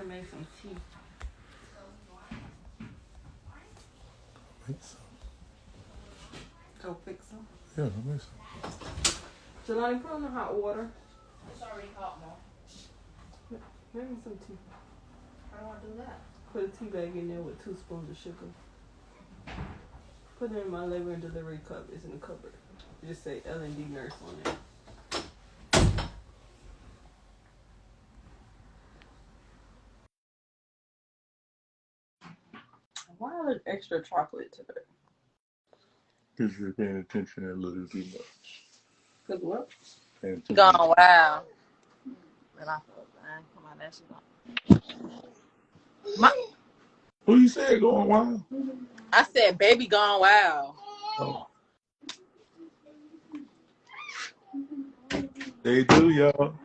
have made some tea. Make some. Go fix them. Yeah, make some. Jelani, put on the hot water. It's already hot, Mom. Make me some tea. How do I do that? Put a tea bag in there with 2 spoons of sugar. Put it in my labor and delivery cup. It's in the cupboard. Just say L&D nurse on it. Why are there extra chocolate today? Because you're paying attention a little too much. Cause what? Gone wild. And I feel fine. Come on, that's my. Who you said going wild? I said, baby gone wild. Oh. They do, y'all.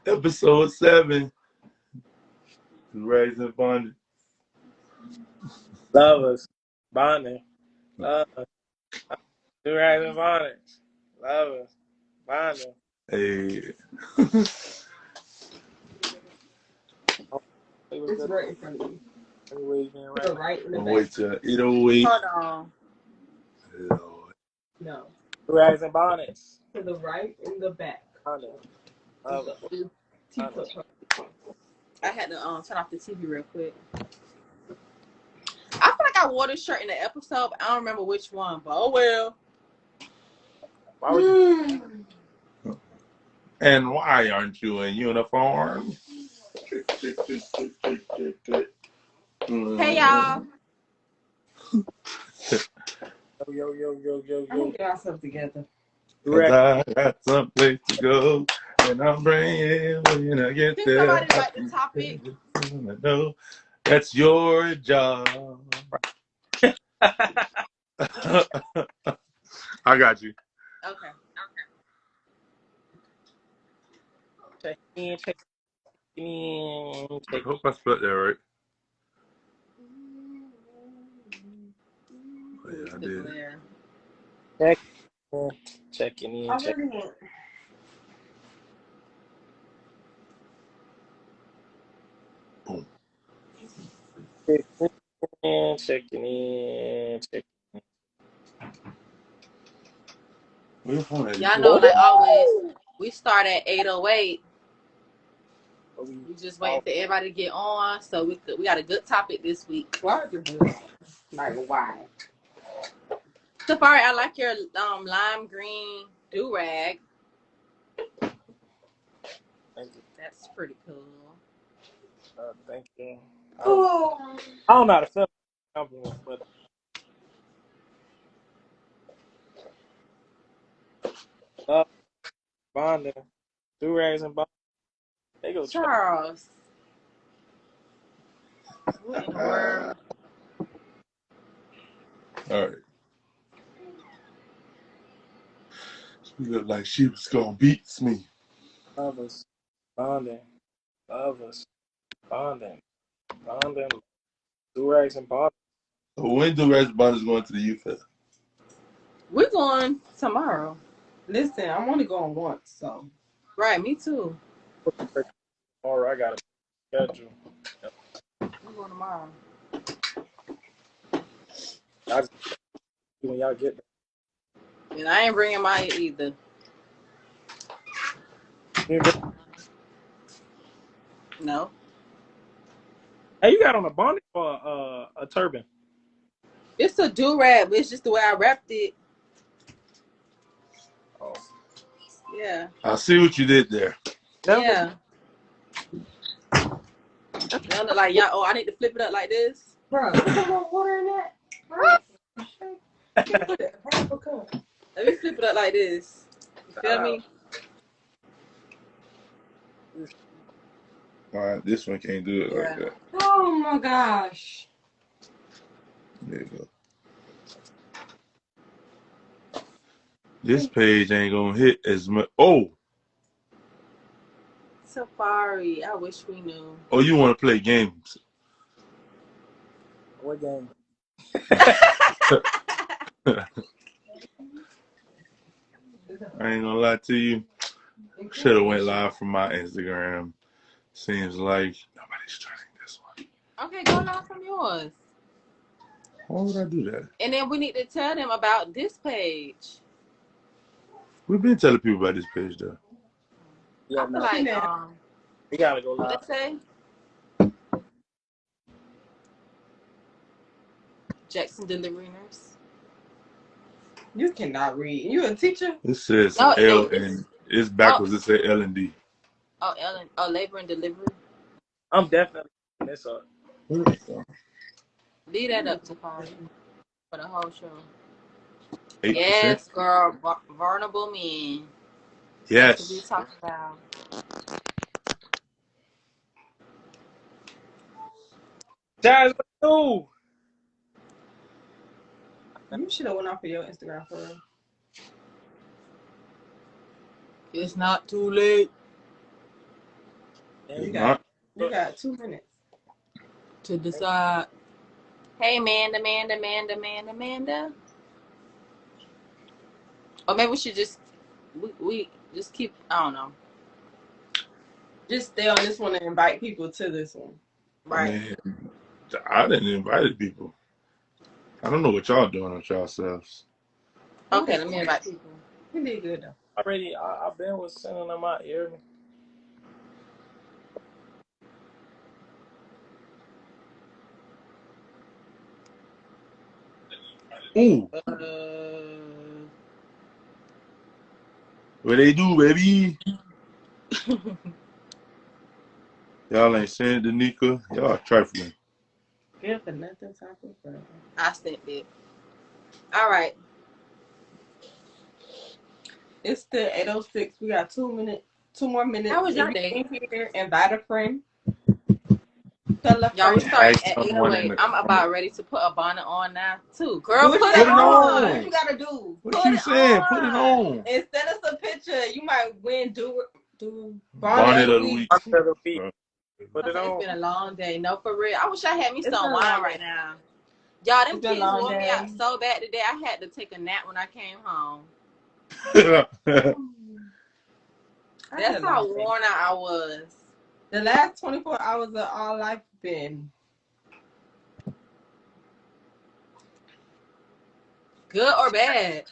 Episode 7. Durags Bonnets. Lovers. Bonding. Lovers. Durags Bonnets. Lovers. Bonding. Hey. It's right in front of you. Right in the back. Wait till it'll wait. Hold on. Lord. No. Durags and Bonnets. To the right in the back. Bonding. Teacup. I had to turn off the TV real quick. I feel like I wore this shirt in the episode, but I don't remember which one. But oh well. Why would you? And why aren't you in uniform? Hey y'all. Yo. I need to get ourselves together. Cause I got someplace to go, and I'm bringing when I get Can there. somebody write the topic? I know that's your job. I got you. Okay. Check in. I hope I spelled that right. Oh, yeah, I did. Checking in. I really want. Boom. Checking in. Where your phone at? Y'all know, like always, we start at 8:08. We just waiting for everybody to get on, so we got a good topic this week. Why is this? Like why? Safari, I like your lime green do-rag. Thank you. That's pretty cool. Thank you. Oh. I don't know how to feel compliments, but bonding, durags and bonding. They go Charles. What in the world? All right. She looked like she was gonna beat me. Lovers, bonding, durags and bonding. So when Durags Bonnets going to the youth fest? We're going tomorrow. Listen, I'm only going once, so. Right, me too. Tomorrow I got a schedule. We're going tomorrow. I just when y'all get there. And I ain't bringing mine either. No. Hey, you got on a bonnet or a turban? It's a do-rag, but it's just the way I wrapped it. Oh. Yeah. I see what you did there. Yeah. Now look like y'all. Oh, I need to flip it up like this. Bro, put some more water in that. Put it half a cup. Let me flip it up like this. You feel me? All right, this one can't do it like that. Oh my gosh. There you go. This page ain't gonna hit as much. Oh. Safari. I wish we knew. Oh, you want to play games? What game? I ain't gonna lie to you. Should have went live from my Instagram. Seems like nobody's trying to Okay, go live from yours. Why would I do that? And then we need to tell them about this page. We've been telling people about this page though. Yeah, I feel no. like We gotta go what live. they say? Jackson Delivery Nurse. You cannot read. You a teacher? It says No, L and it's backwards. It says L and D. Oh, Ellen. Oh, labor and delivery. I'm definitely putting this up. Leave that up to Tafari for the whole show. 8%. Yes, girl. Vulnerable men. Yes. That's what we talking about. Jazz, what you You should have went off of your Instagram for real. It's not too late do? You got 2 minutes. to decide. Hey, Amanda. Or maybe we should just we just keep. I don't know. Just stay on this one and invite people to this one. Right. Man, I didn't invite people. I don't know what y'all doing on y'all selves. Okay, let me invite people. We did good though. I've been with sending them out here. Ooh, what they do, baby? Y'all ain't saying Danica. Y'all trifling. Yeah, for nothing talking for. I sent it. All right. It's still 8:06. We got 2 minutes. 2 more minutes. How was your If you day? in here, invite a friend. Tell a Y'all, we friend. starting Tag at someone in 8:08. the I'm about comments. ready to put a bonnet on now too. Girl, Do put what it you gotta do. on. What you gotta do. What you saying? Put it on. And send us a picture. You might win Bonnet of the week. After the week, put it It's on. been a long day. No, for real. I wish I had me It's some been a wine long right day. now. Y'all, them It's been a kids long wore me day. out so bad today. I had to take a nap when I came home. That's how worn out I was. The last 24 hours of our life been Good or bad?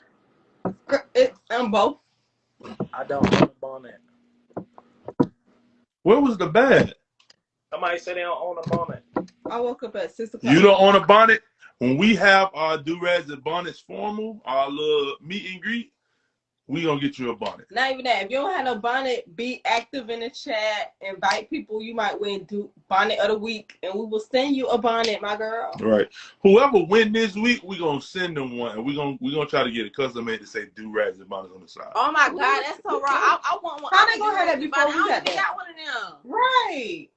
it's both. I don't own a bonnet. Where was the bad? Somebody said they don't own a bonnet. I woke up at 6 o'clock. You don't own a bonnet? When we have our Durags Bonnets formal, our little meet and greet, we gonna get you a bonnet. Not even that. If you don't have no bonnet, be active in the chat. Invite people. You might win bonnet of the week, and we will send you a bonnet, my girl. Right. Whoever win this week, we gonna send them one, and we gonna try to get it custom made to say Durags and Bonnets on the side. Oh my God, that's so wrong. I want one. How they gonna have that before we I don't got even that? got one of them. Right.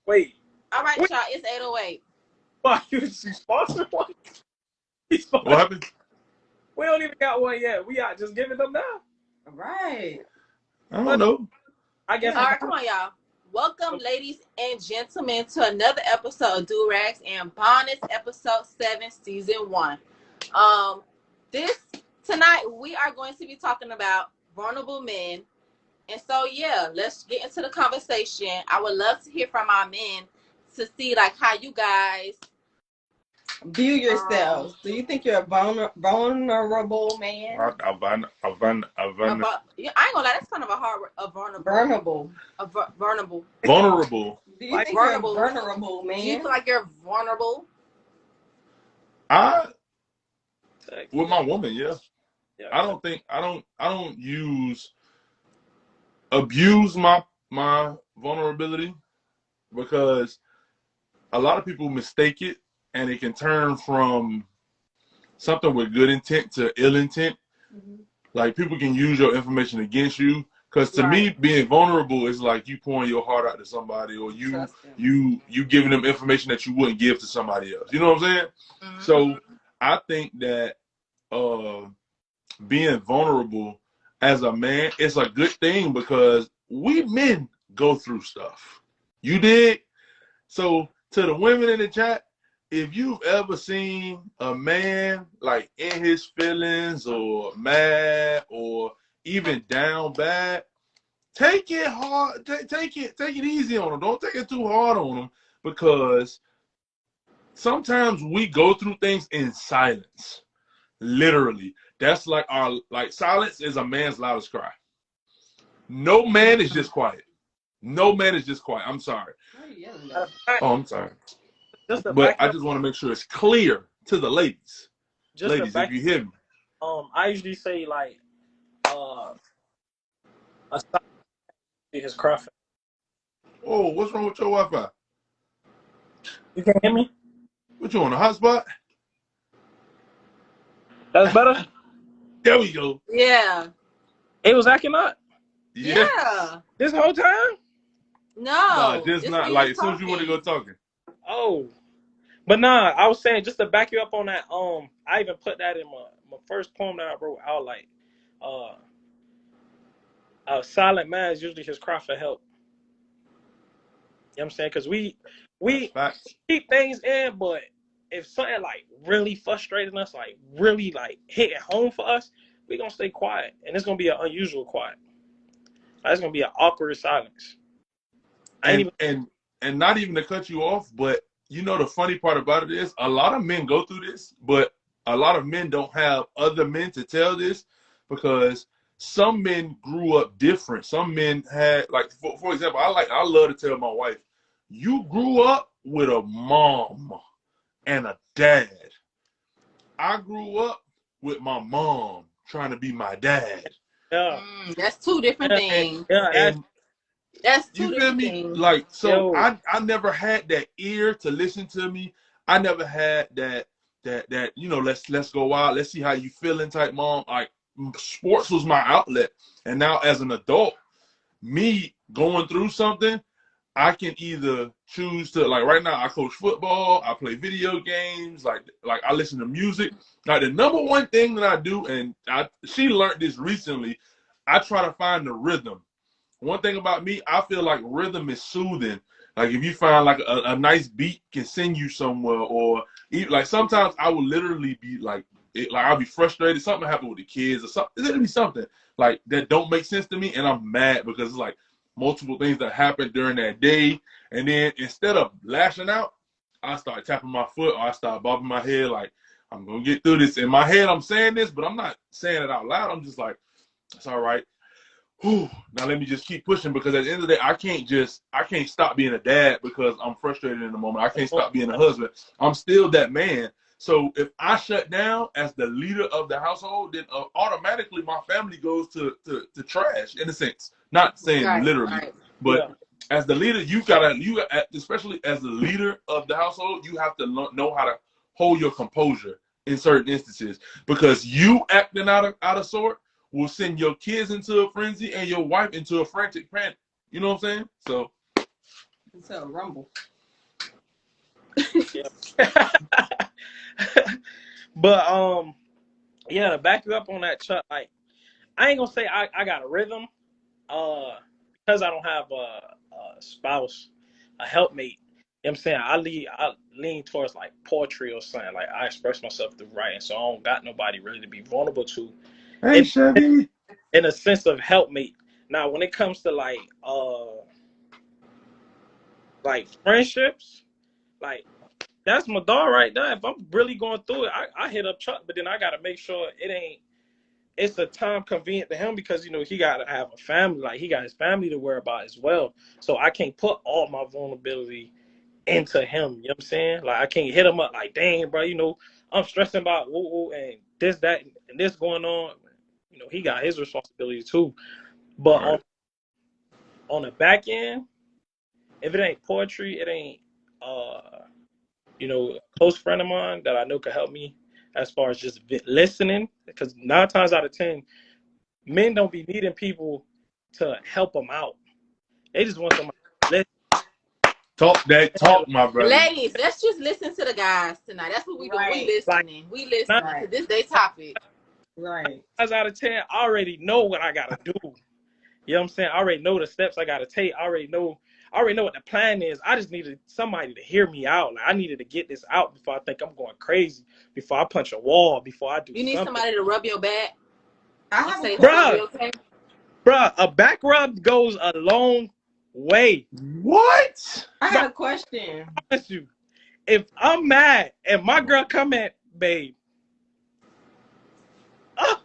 Wait, All right, Wait. y'all. It's 8:08. why you sponsored one? He's What happened? We don't even got one yet. We are just giving them now. Right. I don't know. I guess. All right, come on, y'all. Welcome, ladies and gentlemen, to another episode of Durags and Bonnets, episode 7, season 1. Tonight we are going to be talking about vulnerable men. And so, yeah, let's get into the conversation. I would love to hear from our men to see like how you guys View yourselves. Do you think you're a vulnerable man? I ain't gonna lie, that's kind of a hard word. Vulnerable. Vulnerable. Do you think Vulnerable. you're a vulnerable man? Do you feel like you're vulnerable? With my woman, yeah. Yeah. I don't abuse my vulnerability, because a lot of people mistake it, and it can turn from something with good intent to ill intent. Mm-hmm. Like, people can use your information against you. Because to me, being vulnerable is like you pouring your heart out to somebody, or you giving them information that you wouldn't give to somebody else. You know what I'm saying? Mm-hmm. So I think that being vulnerable as a man is a good thing, because we men go through stuff. You dig? So to the women in the chat, if you've ever seen a man like in his feelings or mad or even down bad, take it hard. Take it easy on him. Don't take it too hard on him, because sometimes we go through things in silence. Literally. That's like silence is a man's loudest cry. No man is just quiet. No man is just quiet. I'm sorry. Oh, I'm sorry. But I just want to make sure it's clear to the ladies. Ladies, if you hear me. I usually say like a silent his cry. Oh, what's wrong with your Wi-Fi? You can't hear me? What, you on a hotspot? That's better? There we go. Yeah. It was acting up? Yeah. This whole time? No. Just not. Like, as soon as you want to go talking. Oh. But nah, I was saying, just to back you up on that, I even put that in my first poem that I wrote out, like, a silent man is usually his cry for help. You know what I'm saying? Because we keep things in, but if something like really frustrating us, like really like hitting home for us, we're going to stay quiet. And it's going to be an unusual quiet. Like, it's going to be an awkward silence. And not even to cut you off, but you know the funny part about it is a lot of men go through this, but a lot of men don't have other men to tell this because some men grew up different. Some men had, like, for example, I love to tell my wife, you grew up with a mom and a dad. I grew up with my mom trying to be my dad. Yeah. That's two different things. That's two different things. Like, so I never had that ear to listen to me. I never had that you know, let's go out, let's see how you feeling type mom. Like, sports was my outlet. And now as an adult, me going through something, I can either choose to, like, right now I coach football, I play video games, like I listen to music. Like, the number one thing that I do, and she learned this recently, I try to find the rhythm. One thing about me, I feel like rhythm is soothing. Like, if you find like a nice beat can send you somewhere, or like sometimes I will literally be like I'll be frustrated, something happened with the kids or something. It'll be something like that don't make sense to me, and I'm mad because it's like multiple things that happened during that day. And then instead of lashing out, I start tapping my foot or I start bobbing my head like, I'm going to get through this. In my head, I'm saying this, but I'm not saying it out loud. I'm just like, it's all right. Whew. Now let me just keep pushing, because at the end of the day, I can't stop being a dad because I'm frustrated in the moment. I can't stop being a husband. I'm still that man. So if I shut down as the leader of the household, then automatically my family goes to trash, in a sense. Not saying literally, but as the leader, you gotta, especially as the leader of the household, you have to know how to hold your composure in certain instances, because you acting out of sort will send your kids into a frenzy and your wife into a frantic panic. You know what I'm saying? So it's a rumble. But yeah, to back you up on that, Chuck, like, I ain't gonna say I got a rhythm, because I don't have a spouse, a helpmate. You know what I'm saying? I lean towards like poetry or something. Like, I express myself through writing, so I don't got nobody really to be vulnerable to. Hey, Chevy. In a sense of helpmate. Now, when it comes to like friendships, like, that's my dog right there. If I'm really going through it, I hit up Chuck, but then I gotta make sure it's a time convenient to him, because, you know, he gotta have a family. Like, he got his family to worry about as well. So I can't put all my vulnerability into him. You know what I'm saying? Like, I can't hit him up like, dang, bro, you know, I'm stressing about woo and this, that, and this going on. You know, he got his responsibility too. But on the back end, if it ain't poetry, it ain't you know, a close friend of mine that I know could help me as far as just listening. Because 9 times out of 10, men don't be needing people to help them out. They just want somebody to listen. Talk, my brother. Ladies, let's just listen to the guys tonight. That's what we do. We listening. We listening to this day topic. Right. 9 times out of 10, I already know what I gotta do. You know what I'm saying? I already know the steps I gotta take. I already know what the plan is. I just needed somebody to hear me out. Like, I needed to get this out before I think I'm going crazy, before I punch a wall, before I do something. You need somebody to rub your back? Bruh, a back rub goes a long way. What? I got a question. I promise you, if I'm mad and my girl come at, babe, oh,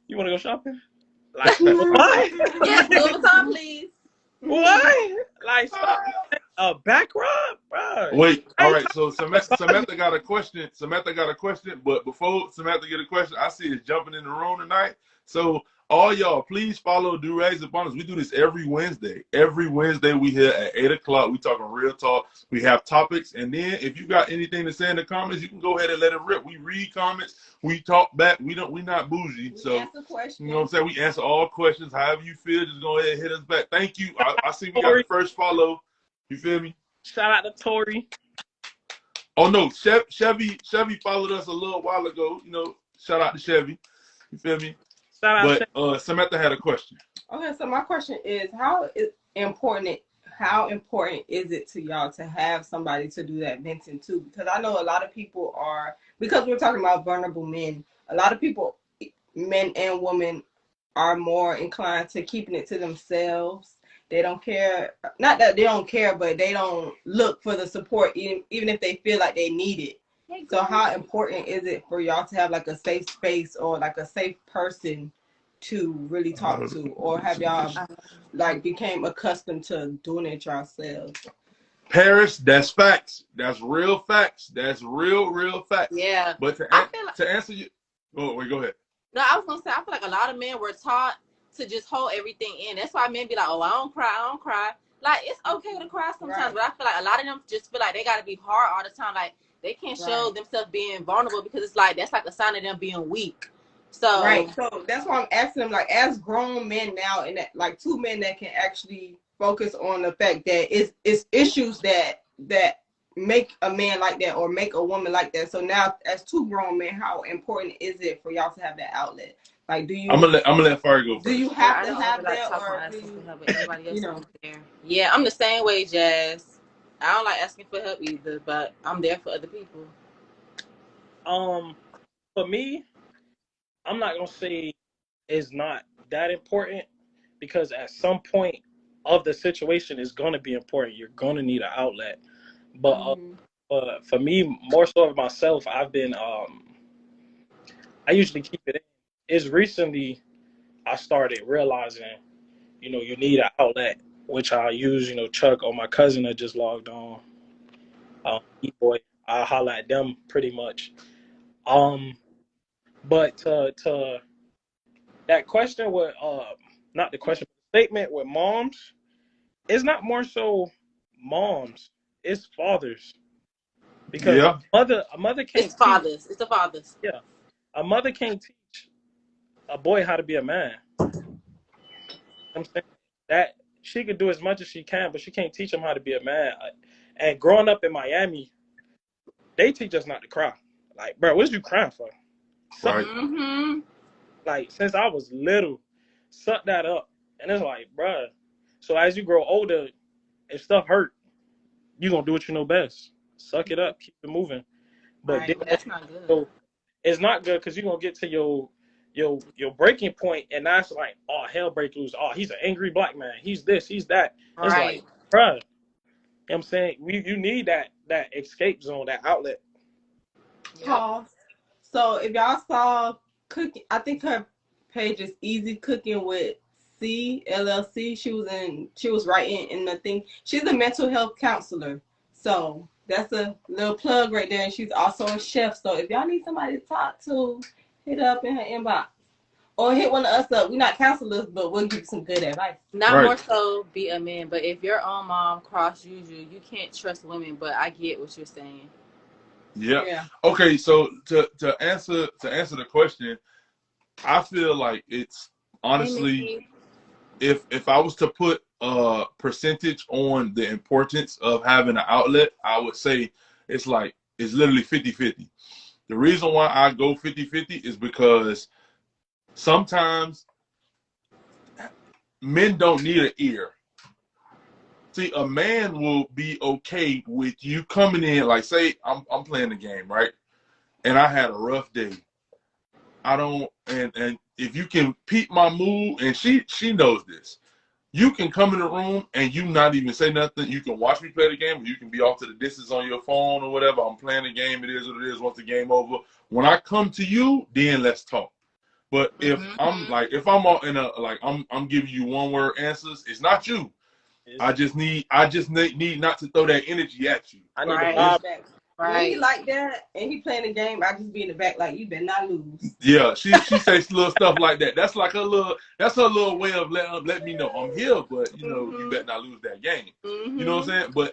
you want to go shopping? Like, what? Yes, Louis Vuitton, please. What? Like, stop. A back rub, bro. Wait, I all ain't right. So Samantha got a question. Samantha got a question, but before Samantha get a question, I see is jumping in the room tonight. So all y'all, please follow Durags Bonnets. We do this every Wednesday. Every Wednesday we here at 8 o'clock. We talking real talk. We have topics, and then if you got anything to say in the comments, you can go ahead and let it rip. We read comments. We talk back. We not bougie. So Answer questions. you know what I'm saying. We answer all questions. However you feel, just go ahead and hit us back. Thank you. I see we got the first follow. You feel me? Shout out to Tori. Oh no, Chevy followed us a little while ago. You know, shout out to Chevy. You feel me? Shout out But Samantha had a question. Okay, so my question is, how important is it to y'all to have somebody to do that venting to? Because I know a lot of people are, because we're talking about vulnerable men, a lot of people, men and women, are more inclined to keeping it to themselves. They don't care. Not that they don't care, but they don't look for the support, even if they feel like they need it. So how important is it for y'all to have like a safe space or like a safe person to really talk to? Or have y'all like became accustomed to doing it yourselves? Paris, that's facts. That's real facts. That's real facts. Yeah. But to answer you, go ahead. No, I was gonna say I feel like a lot of men were taught to just hold everything in. That's why men be like, oh, I don't cry. Like, it's okay to cry sometimes, right. But I feel like a lot of them just feel like they gotta be hard all the time. Like, they can't show themselves being vulnerable because it's like that's like a sign of them being weak. So so that's why I'm asking them, like, as grown men now, and that, like, two men that can actually focus on the fact that it's issues that make a man like that or make a woman like that. So now, as two grown men, how important is it for y'all to have that outlet? Like, do you? I'm gonna let Fari go first. Do you have to have that, or do you know? Yeah, I'm the same way, Jazz. I don't like asking for help either, but I'm there for other people. For me, I'm not gonna say it's not that important because at some point of the situation is gonna be important. You're gonna need an outlet. But for me, more so of myself, I've been I usually keep it in. It's recently I started realizing, you need an outlet, which I use, Chuck or my cousin that just logged on. E-boy, I holler at them pretty much. But to that question with not the question, the statement with moms, it's not more so moms, it's fathers. Because a mother can't It's fathers. It's the fathers. Yeah. A mother can't teach a boy how to be a man. I'm saying that she could do as much as she can, but she can't teach him how to be a man. And growing up in Miami, they teach us not to cry. Like, bro, what is you crying for? Right. Like, since I was little, suck that up. And it's like, bro, so as you grow older, if stuff hurt, you're going to do what you know best. Suck it up. Keep it moving. But that's not good. So it's not good because you're going to get to your breaking point, and that's like, oh, hell break loose. Oh, he's an angry black man. He's this, he's that. Right. It's like, bro, you know what I'm saying? You need that escape zone, that outlet. Yeah. So if y'all saw cooking, I think her page is Easy Cooking with C LLC. She was writing in the thing. She's a mental health counselor. So that's a little plug right there. And she's also a chef. So if y'all need somebody to talk to, hit up in her inbox. Or hit one of us up. We're not counselors, but we'll give you some good advice. Not more so be a man, but if your own mom cross-use you can't trust women, but I get what you're saying. Yeah. Okay, so to answer the question, I feel like it's honestly, if I was to put a percentage on the importance of having an outlet, I would say it's literally 50-50. The reason why I go 50-50 is because sometimes men don't need an ear. See, a man will be okay with you coming in, like, say I'm playing the game, right? And I had a rough day. And if you can peep my mood, and she knows this. You can come in the room and you not even say nothing. You can watch me play the game, or you can be off to the distance on your phone or whatever. I'm playing the game. It is what it is. Once the game over, when I come to you, then let's talk. But if if I'm all in a I'm giving you one word answers, it's not you. I just need not to throw that energy at you. I need Right. to vibe. When he like that and he playing the game, I just be in the back like, you better not lose. Yeah, she says little stuff like that. That's like her little way of letting me know I'm here, but you better not lose that game. You know what I'm saying?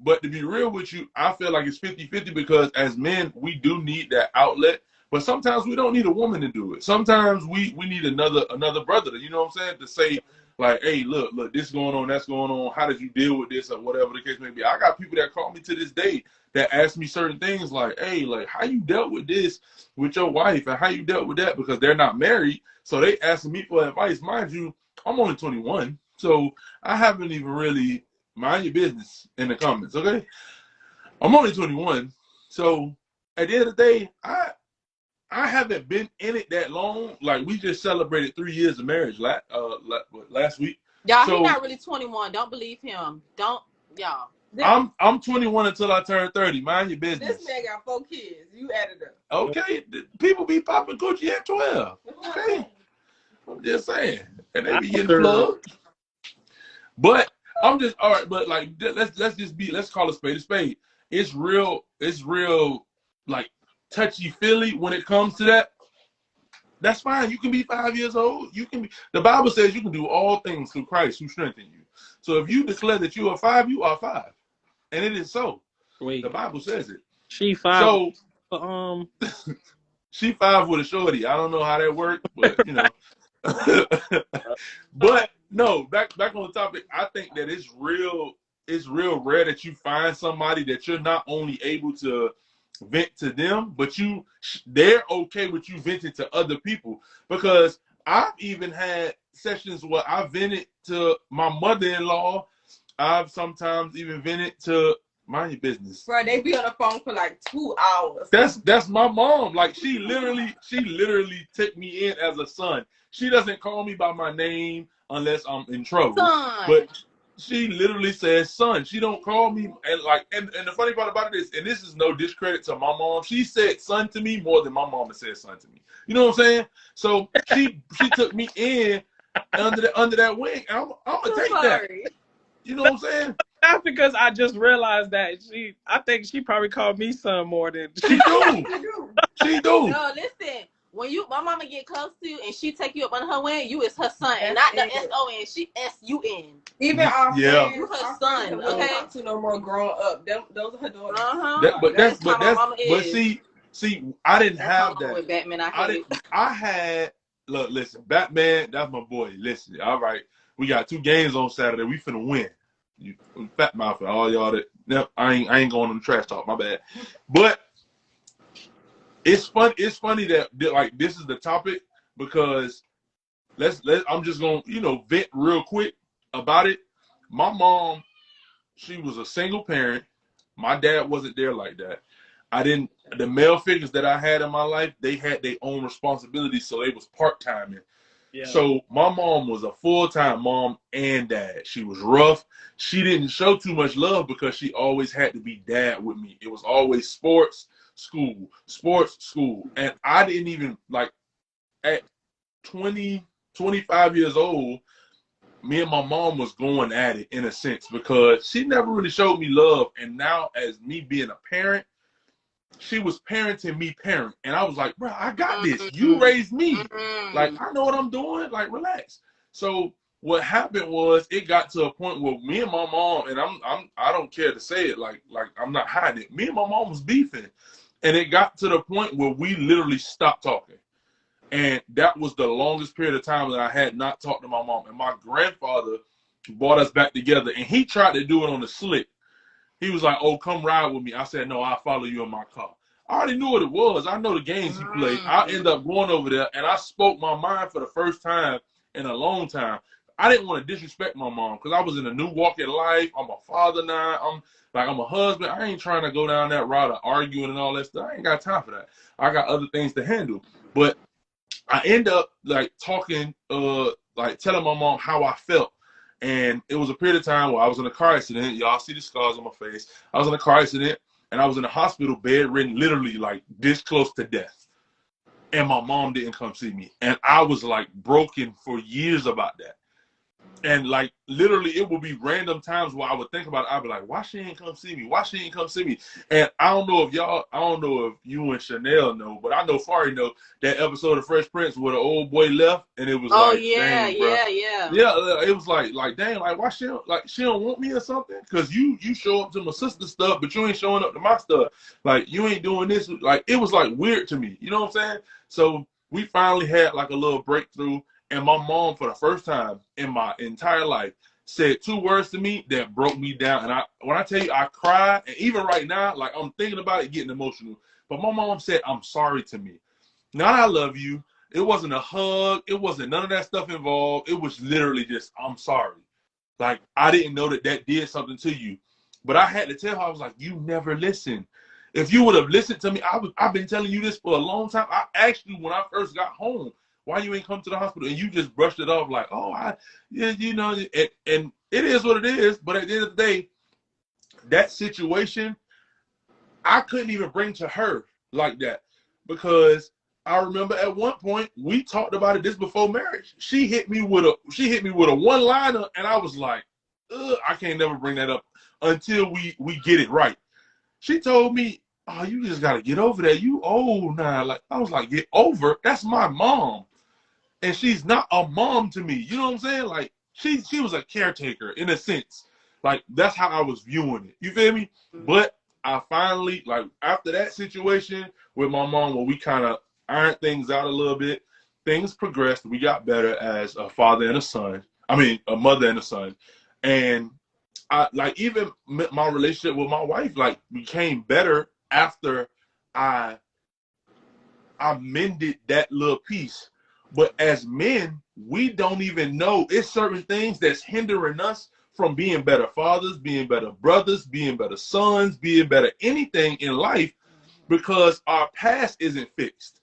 But to be real with you, I feel like it's 50-50 because as men, we do need that outlet. But sometimes we don't need a woman to do it. Sometimes we need another brother, you know what I'm saying, to say, like, hey, look, this going on, that's going on. How did you deal with this or whatever the case may be? I got people that call me to this day that ask me certain things like, hey, like, how you dealt with this with your wife and how you dealt with that, because they're not married. So they asking me for advice. Mind you, I'm only 21, so I haven't even really, mind your business in the comments, okay? I'm only 21, so at the end of the day, I haven't been in it that long. Like, we just celebrated 3 years of marriage last week. Y'all, so, he's not really 21. Don't believe him. Don't, y'all. I'm 21 until I turn 30. Mind your business. This man got 4 kids. You added up. Okay, people be popping Gucci at 12. Okay, I'm just saying, and they be getting plugged. But I'm just all right. But like, let's call a spade a spade. It's real like touchy feely when it comes to that. That's fine. You can be 5 years old. You can be. The Bible says you can do all things through Christ who strengthens you. So if you declare that you are 5, you are 5, and it is so. Wait, the Bible says it. She 5. So she 5 with a shorty. I don't know how that worked, but you know. But no, back on the topic. I think that it's real rare that you find somebody that you're not only able to vent to them, but they're okay with you venting to other people. Because I've even had sessions where I vented to my mother-in-law. I've sometimes even vented to, mind your business, Bro, they be on the phone for like 2 hours. That's my mom. Like, she literally took me in as a son. She doesn't call me by my name unless I'm in trouble. Son. But she literally says son. She don't call me, and the funny part about it is, and this is no discredit to my mom, she said son to me more than my mama said son to me. You know what I'm saying? So she took me in under that wing. I'm gonna take that. You know what I'm saying? Not because I just realized that I think she probably called me son more than she do. She do. No, listen. When my mama get close to you and she take you up under her wing, you is her son, and not the S-O-N. She S-U-N. Even our friends, you her son. Okay. Talk to no more growing up. Those are her daughters. But see, I didn't have that. With Batman, I had listen, Batman. That's my boy. Listen, all right, we got 2 games on Saturday. We finna win. You fat mouth for all y'all that. No, I ain't going on the trash talk. My bad. But it's funny that like this is the topic, because I'm just gonna vent real quick about it. My mom, she was a single parent. My dad wasn't there like that. The male figures that I had in my life, they had their own responsibilities, so they was part-timing. Yeah. So my mom was a full-time mom and dad. She was rough. She didn't show too much love because she always had to be dad with me. It was always sports, school. And I didn't even, like, at 20, 25 years old, me and my mom was going at it in a sense, because she never really showed me love. And now, as me being a parent, she was parenting me parent. And I was like, bro, I got this. You raised me. Like, I know what I'm doing. Like, relax. So what happened was, it got to a point where me and my mom, and I don't care to say it, like I'm not hiding it. Me and my mom was beefing. And it got to the point where we literally stopped talking. And that was the longest period of time that I had not talked to my mom. And my grandfather brought us back together, and he tried to do it on the slick. He was like, oh, come ride with me. I said, no, I'll follow you in my car. I already knew what it was. I know the games he played. I ended up going over there, and I spoke my mind for the first time in a long time. I didn't want to disrespect my mom, because I was in a new walk in life. I'm a father now. I'm a husband. I ain't trying to go down that route of arguing and all that stuff. I ain't got time for that. I got other things to handle. But I end up like talking, like telling my mom how I felt. And it was a period of time where I was in a car accident. Y'all see the scars on my face. I was in a car accident, and I was in a hospital bedridden, literally like this close to death. And my mom didn't come see me. And I was like broken for years about that. And like literally it would be random times where I would think about it. I'd be like, why she ain't come see me? Why she ain't come see me? And I don't know if you and Chanel know, but I know Fari know that episode of Fresh Prince where the old boy left and it was dang, yeah. It was like dang, like why she don't want me or something? Because you show up to my sister's stuff, but you ain't showing up to my stuff. Like you ain't doing this. Like it was like weird to me. You know what I'm saying? So we finally had like a little breakthrough. And my mom, for the first time in my entire life, said 2 words to me that broke me down. And when I tell you I cried, and even right now, like I'm thinking about it, getting emotional. But my mom said, I'm sorry to me. Not I love you. It wasn't a hug. It wasn't none of that stuff involved. It was literally just, I'm sorry. Like, I didn't know that did something to you. But I had to tell her, I was like, you never listened. If you would have listened to me, I've been telling you this for a long time. I asked you when I first got home, why you ain't come to the hospital? And you just brushed it off like, oh, you know, and it is what it is. But at the end of the day, that situation, I couldn't even bring to her like that. Because I remember at one point, we talked about it this before marriage. She hit me with a one-liner, and I was like, ugh, I can't never bring that up until we get it right. She told me, oh, you just got to get over that. You old now. Like, I was like, get over? That's my mom. And she's not a mom to me. You know what I'm saying? Like, she was a caretaker in a sense. Like, that's how I was viewing it. You feel me? But I finally, like, after that situation with my mom, where we kind of ironed things out a little bit, things progressed. We got better as a father and a son. I mean, a mother and a son. And I, like, even my relationship with my wife, like, became better after I mended that little piece. But as men, we don't even know. It's certain things that's hindering us from being better fathers, being better brothers, being better sons, being better anything in life, because our past isn't fixed.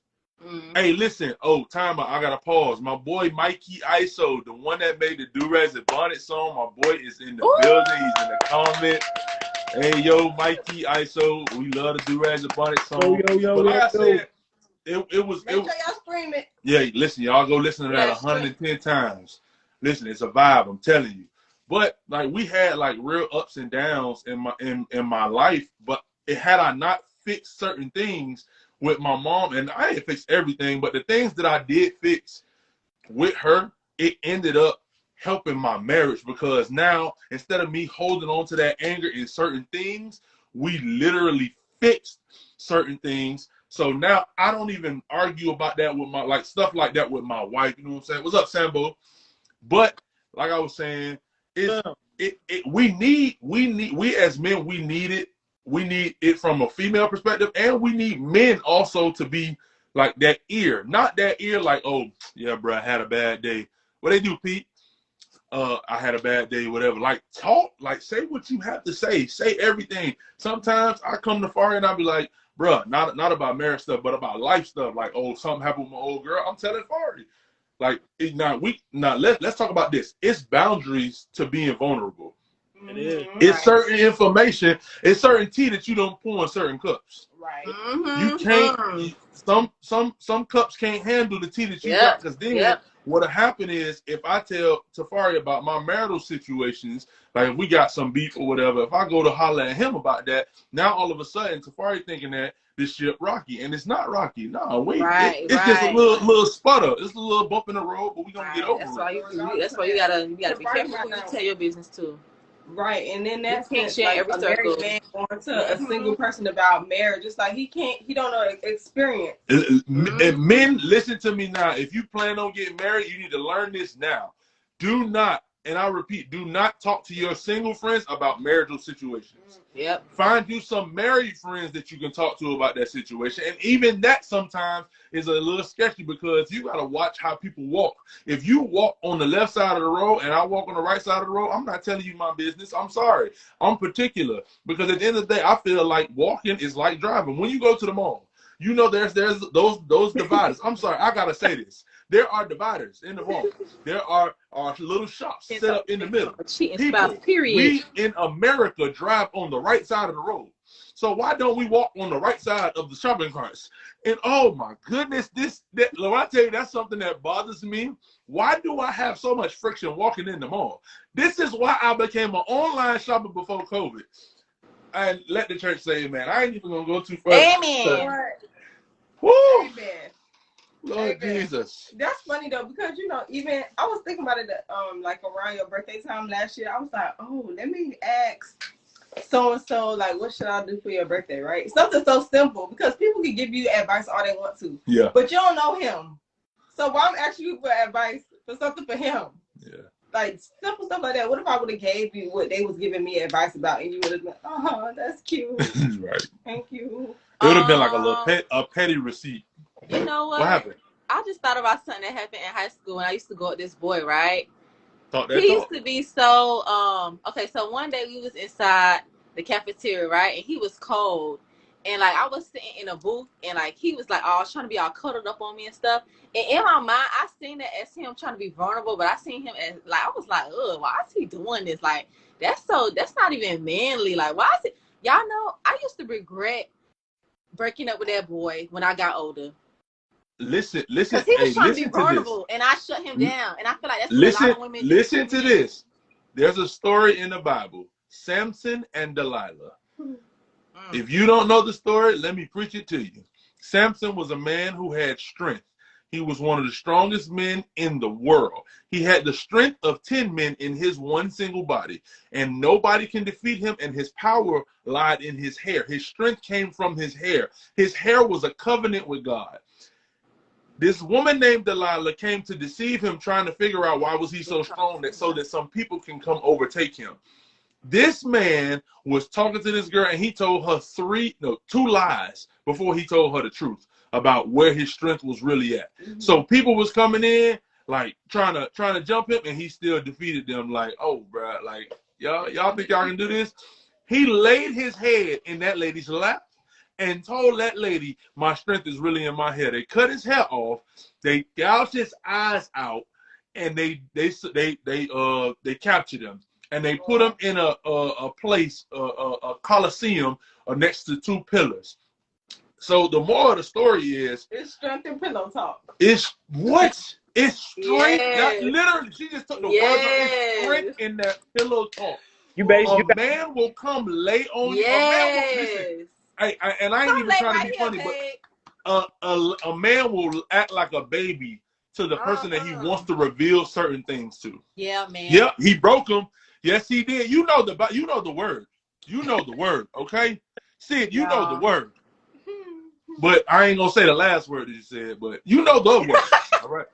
Hey, listen. Oh, time out. I got to pause. My boy Mikey ISO, the one that made the Durags Bonnets song, my boy is in the building. He's in the comment. Hey, yo, Mikey ISO. We love the Durags Bonnets song. But like I said, it was. Make sure y'all stream it. Yeah, listen, y'all go listen to that 110 times. Listen, it's a vibe, I'm telling you. But like we had like real ups and downs in my life, but had I not fixed certain things with my mom, and I didn't fix everything, but the things that I did fix with her, it ended up helping my marriage, because now instead of me holding on to that anger in certain things, we literally fixed certain things. So now I don't even argue about that with my, like, stuff like that with my wife. You know what I'm saying? What's up, Sambo? But like I was saying, we as men, we need it. We need it from a female perspective, and we need men also to be like that ear. Not that ear like, oh, yeah, bro, I had a bad day. What they do, Pete? I had a bad day, whatever. Like, talk, like, say what you have to say. Say everything. Sometimes I come to Fari and I'll be like, bruh, not about marriage stuff, but about life stuff. Like, oh, something happened with my old girl. I'm telling Fari. Like, let's talk about this. It's boundaries to being vulnerable. It is. It's certain information. It's certain tea that you don't pour in certain cups. Right. You can't. Some cups can't handle the tea that you got, because then what'll happen is, if I tell Tafari about my marital situations, like if we got some beef or whatever, if I go to holler at him about that, now all of a sudden Tafari thinking that this shit rocky, and it's not rocky. No, wait, it's just a little sputter. It's a little bump in the road, but we gonna get over it. That's why you gotta be careful when you tell your business too. Right, and then that's can't share like every a married man going to a single person about marriage. It's like he don't know experience. And men, listen to me now. If you plan on getting married, you need to learn this now. Do not, and I repeat, do not talk to your single friends about marital situations. Yep. Find you some married friends that you can talk to about that situation. And even that sometimes is a little sketchy, because you got to watch how people walk. If you walk on the left side of the road and I walk on the right side of the road, I'm not telling you my business. I'm sorry. I'm particular, because at the end of the day, I feel like walking is like driving. When you go to the mall, you know there's those dividers. I'm sorry, I got to say this. There are dividers in the mall. There are little shops set up in the middle. People, we in America drive on the right side of the road. So why don't we walk on the right side of the shopping carts? And oh my goodness, when I tell you, that's something that bothers me. Why do I have so much friction walking in the mall? This is why I became an online shopper before COVID. And let the church say amen. I ain't even gonna go too far. Amen. Woo! Amen. Lord Amen. Jesus. That's funny though, because you know, even I was thinking about it like around your birthday time last year. I was like, oh, let me ask so and so, like, what should I do for your birthday, right? Something so simple, because people can give you advice all they want to. Yeah. But you don't know him. So why I'm asking you for advice for something for him? Yeah. Like simple stuff like that. What if I would have gave you what they was giving me advice about, and you would have been, oh, that's cute. Right. Thank you. It would have been like a petty receipt. You know what? What happened? I just thought about something that happened in high school when I used to go with this boy, right? He used to be so okay, so one day we was inside the cafeteria, right? And he was cold. And like I was sitting in a booth and like he was like trying to be all cuddled up on me and stuff. And in my mind, I seen it as him trying to be vulnerable, but I seen him as like I was like, ugh, why is he doing this? Like that's not even manly. Like why is it? Y'all know I used to regret breaking up with that boy when I got older. Listen. Because he was trying to be vulnerable, and I shut him down. And I feel like that's what a lot of women do. Listen to this. There's a story in the Bible, Samson and Delilah. If you don't know the story, let me preach it to you. Samson was a man who had strength. He was one of the strongest men in the world. He had the strength of 10 men in his one single body, and nobody can defeat him, and his power lied in his hair. His strength came from his hair. His hair was a covenant with God. This woman named Delilah came to deceive him, trying to figure out why was he so strong, so that some people can come overtake him. This man was talking to this girl, and he told her two lies before he told her the truth about where his strength was really at. So people was coming in like trying to jump him, and he still defeated them. Like, oh, bro, like y'all think y'all can do this? He laid his head in that lady's lap and told that lady, my strength is really in my hair. They cut his hair off, they gouged his eyes out, and they captured him. And they put him in a place, a coliseum next to two pillars. So the moral of the story is, it's strength and pillow talk. It's what? It's strength. Yes. Literally, she just took the words of it's strength in that pillow talk. A man will come lay on you. A man will listen. And I ain't even trying to be funny, but a man will act like a baby to the person that he wants to reveal certain things to. Yeah, man. Yep, he broke him. Yes, he did. You know the word. You know the word, okay? Sid, you know the word. But I ain't gonna say the last word that you said, but you know the word. All right.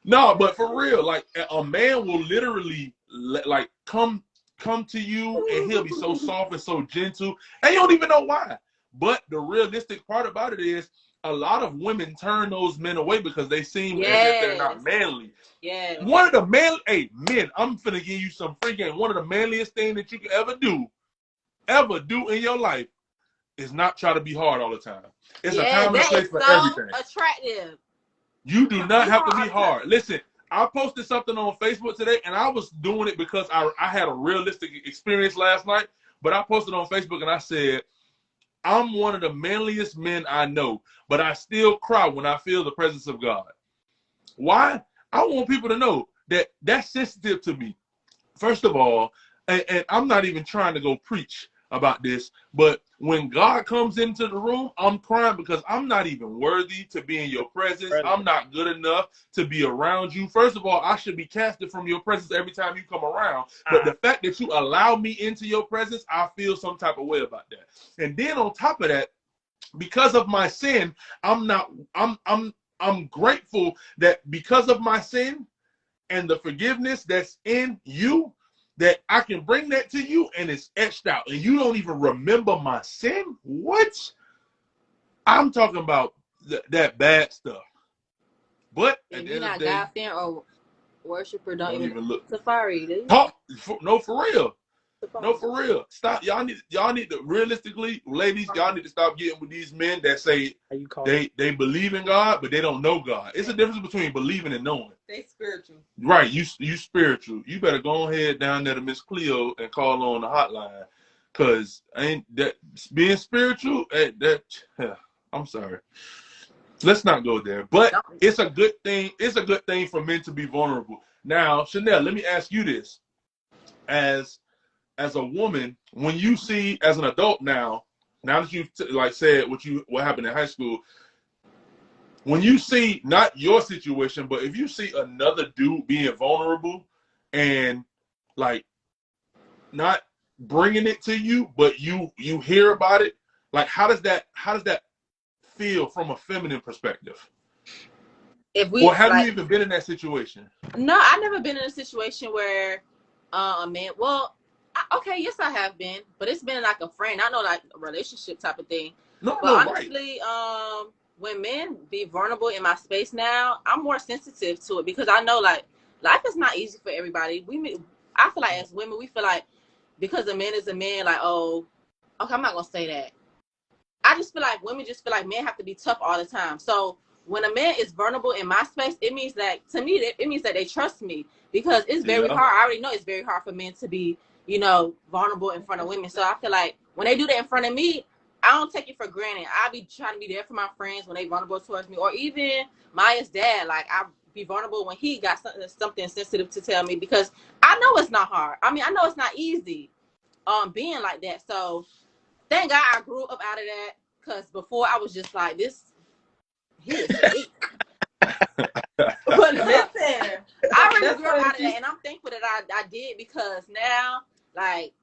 No, but for real, like a man will literally like come to you, and he'll be so soft and so gentle, and you don't even know why. But the realistic part about it is, a lot of women turn those men away because they seem as if they're not manly. Yeah. One of the men, I'm finna give you some free game. One of the manliest things that you can ever do in your life is not try to be hard all the time. It's a time and a place for everything. Attractive. You do not have to be hard. Listen, I posted something on Facebook today, and I was doing it because I had a realistic experience last night, but I posted on Facebook and I said, I'm one of the manliest men I know, but I still cry when I feel the presence of God. Why? I want people to know that that's sensitive to me. First of all, and I'm not even trying to go preach about this, but when God comes into the room, I'm crying because I'm not even worthy to be in your presence. I'm not good enough to be around you. First of all, I should be casted from your presence every time you come around. But the fact that you allow me into your presence, I feel some type of way about that. And then on top of that, because of my sin, I'm grateful that because of my sin and the forgiveness that's in you, that I can bring that to you and it's etched out and you don't even remember my sin. What? I'm talking about that bad stuff. But if you're not God-fearing or worshiper, don't even look. Tafari, no, for real. No, for real. Stop. Y'all need to realistically, ladies, y'all need to stop getting with these men that say they believe in God, but they don't know God. It's a difference between believing and knowing. They spiritual. Right. You spiritual. You better go ahead down there to Miss Cleo and call on the hotline. Cause ain't that being spiritual, I'm sorry. Let's not go there. But it's a good thing. It's a good thing for men to be vulnerable. Now, Chanel, let me ask you this. As a woman, when you see, as an adult now that you've said what happened in high school, when you see not your situation, but if you see another dude being vulnerable and like not bringing it to you, but you hear about it, like how does that feel from a feminine perspective? Or have you even been in that situation? No, I've never been in a situation where a man. Well, okay, yes, I have been, but it's been like a friend. I know, like a relationship type of thing. But honestly, right. When men be vulnerable in my space now, I'm more sensitive to it because I know like life is not easy for everybody. I feel like as women, we feel like because a man is a man, like, oh, okay, I'm not gonna say that. I just feel like women just feel like men have to be tough all the time. So when a man is vulnerable in my space, it means that to me, it means that they trust me because it's very hard. I already know it's very hard for men to be, vulnerable in front of women. So I feel like when they do that in front of me, I don't take it for granted. I be trying to be there for my friends when they vulnerable towards me, or even Maya's dad. Like I be vulnerable when he got something sensitive to tell me because I know it's not hard. I mean, I know it's not easy, being like that. So thank God I grew up out of that because before I was just like this. He is weak. But listen, I really grew up out of that, and I'm thankful that I did because now, like,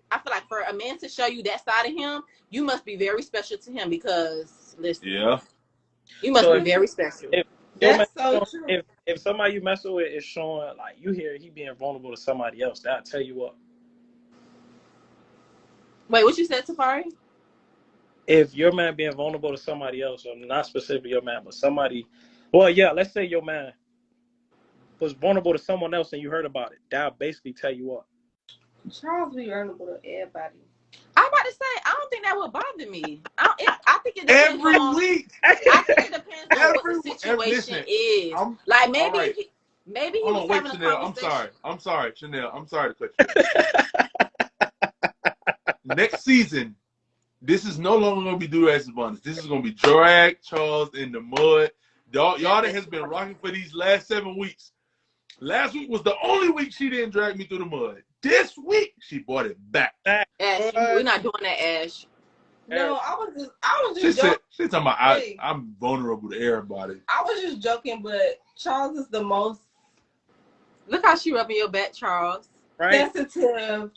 I feel like for a man to show you that side of him, you must be very special to him because, listen, you must be very special. If somebody you messing with is showing, like, you hear he being vulnerable to somebody else, that'll tell you what. Wait, what you said, Tafari? If your man being vulnerable to somebody else, or not specifically your man, but somebody, well, yeah, let's say your man was vulnerable to someone else and you heard about it, that'll basically tell you what. Charles be vulnerable to everybody. I'm about to say, I don't think that would bother me. I think it depends every week. I think it depends on what the situation is. Like maybe, right. Maybe he was having Chanel, a conversation. I'm sorry, Chanel. I'm sorry to cut you. Next season, this is no longer going to be Durags Bonnets. This is going to be Drag Charles in the Mud. Y'all that has been rocking for these last 7 weeks. Last week was the only week she didn't drag me through the mud. This week, she brought it back. Ash, we're not doing that, Ash. No, I was just joking. She's talking about I'm vulnerable to everybody. I was just joking, but Charles is the most. Look how she rubbing your back, Charles. Right? Sensitive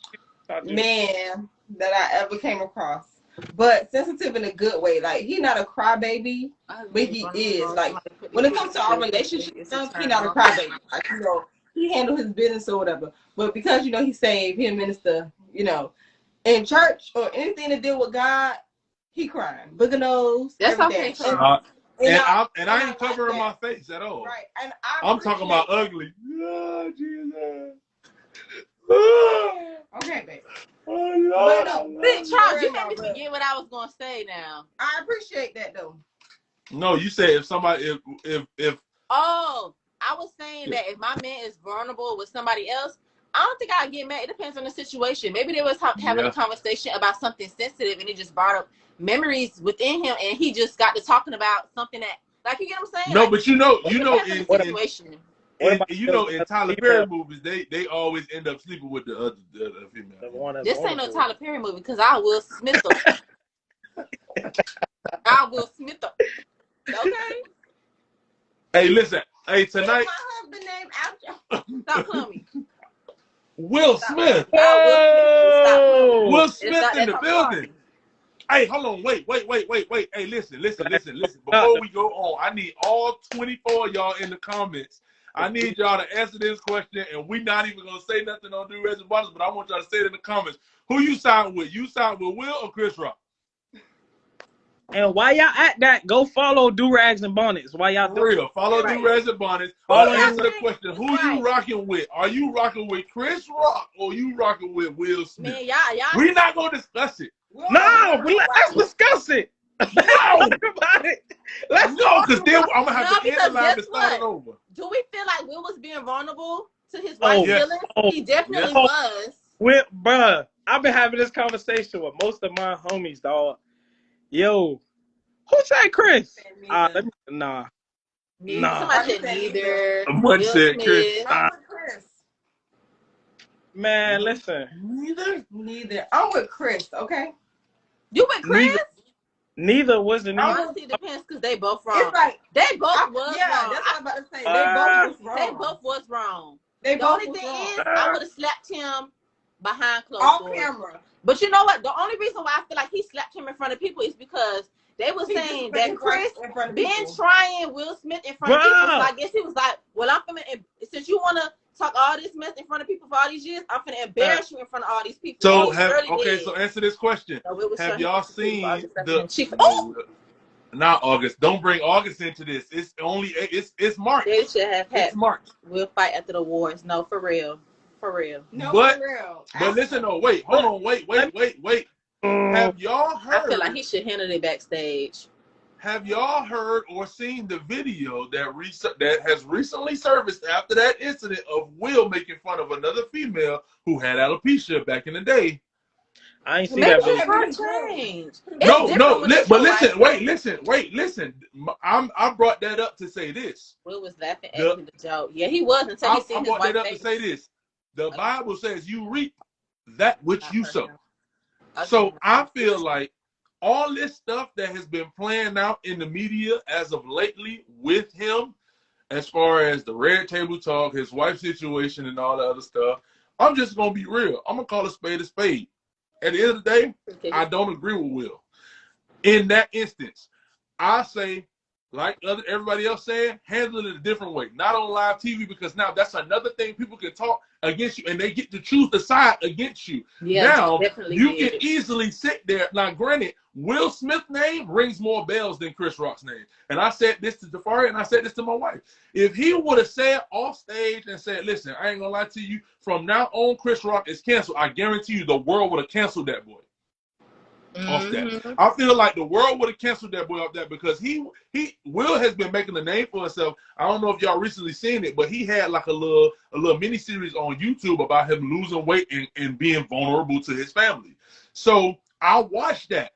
man that I ever came across. But sensitive in a good way. Like, he not a crybaby, but he is. Like, when it comes to our relationship stuff, he not a crybaby. Like, he handle his business or whatever. But because, he saved, he a minister, in church or anything to deal with God, he crying. Booger nose. That's okay. And I ain't covering my face at all. Right. And I'm talking about ugly. Oh, Jesus. Okay, baby. Oh, no, Big Charles, you made me forget what I was gonna say now. I appreciate that though. No, you said if somebody if Oh, I was saying that if my man is vulnerable with somebody else, I don't think I'd get mad. It depends on the situation. Maybe they was having a conversation about something sensitive and it just brought up memories within him and he just got to talking about something that, like, you get what I'm saying? No, like, but in situation. In Tyler Perry movies, they always end up sleeping with the other female. This ain't no Tyler Perry movie because I will Smith them. I will Smith them. Okay. Hey, listen. Hey, tonight. My husband named Stop playing me. Will Smith. Oh, Will Smith in the building. Hey, hold on. Wait. Hey, listen. Before we go on, I need all 24 of y'all in the comments. I need y'all to answer this question, and we're not even going to say nothing on Durags Bonnets, but I want y'all to say it in the comments. Who you side with? You side with Will or Chris Rock? And while y'all at that, go follow Durags and Bonnets. While y'all For do real. Follow Right. Durags and Bonnets. Follow Answer him. the question. Who Right. you rocking with? Are you rocking with Chris Rock or you rocking with Will Smith? Man, y'all. We're not going to discuss it. No, but let's discuss it. No. Talk about it. Let's No, because then I'm going to have No, to end the because line guess to start it what? over. Do we feel like Will was being vulnerable to his Oh, wife's yes. feelings? Oh, He definitely yes. was. With bruh, I've been having this conversation with most of my homies, dog. Yo, who said Chris? Nah. Somebody said neither. Someone Will said Chris. Smith. I'm with Chris. Man, listen. Neither. I'm with Chris. Okay. You with Chris? Neither wasn't either. Honestly, it depends because they both wrong. It's like They both was yeah, wrong. that's what I'm about to say. They both was wrong. They both was wrong. They The both only was thing wrong. is, I would have slapped him behind closed Off doors. camera. But you know what? The only reason why I feel like he slapped him in front of people is because they were He saying disrespected that Chris in front of been people. trying Will Smith in front of people. So I guess he was like, well, I'm finna, since you want to talk all this mess in front of people for all these years, I'm finna embarrass you in front of all these people. So, So answer this question. Have y'all seen not August? Don't bring August into this. It's only it's March. They should have had. It's March. We'll fight after the awards. No, for real. For real. No, But- for real. But listen, though, wait, hold on, wait. Have y'all heard? I feel like he should handle it backstage. Have y'all heard or seen the video that has recently surfaced after that incident of Will making fun of another female who had alopecia back in the day? I ain't see Maybe that his video. heart changed. No. But listen. I brought that up to say this. Will was laughing at the joke. Yeah, he was until he seen I his brought wife that up face. to say this. The Bible says you reap that which you sow. Okay. So I feel like all this stuff that has been playing out in the media as of lately with him, as far as the red table talk, his wife's situation, and all the other stuff, I'm just going to be real. I'm going to call a spade a spade. At the end of the day, I don't agree with Will. In that instance, I say, like everybody else saying, handle it a different way. Not on live TV, because now that's another thing people can talk against you, and they get to choose the side against you. Yeah, now, you did. can easily sit there. Now, granted, Will Smith's name rings more bells than Chris Rock's name. And I said this to Tafari, and I said this to my wife. If he would have said off stage and said, listen, I ain't going to lie to you, from now on, Chris Rock is canceled, I guarantee you the world would have canceled that boy. Off that. I feel like the world would have canceled that boy off that, because Will has been making a name for himself. I don't know if y'all recently seen it, but he had like a little mini series on YouTube about him losing weight and being vulnerable to his family. So I watched that.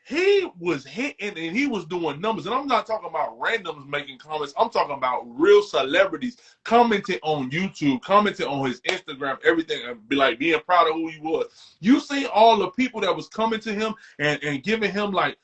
He was hitting and he was doing numbers, and I'm not talking about randoms making comments. I'm talking about real celebrities commenting on YouTube, commenting on his Instagram, everything, and being proud of who he was. You see all the people that was coming to him and giving him like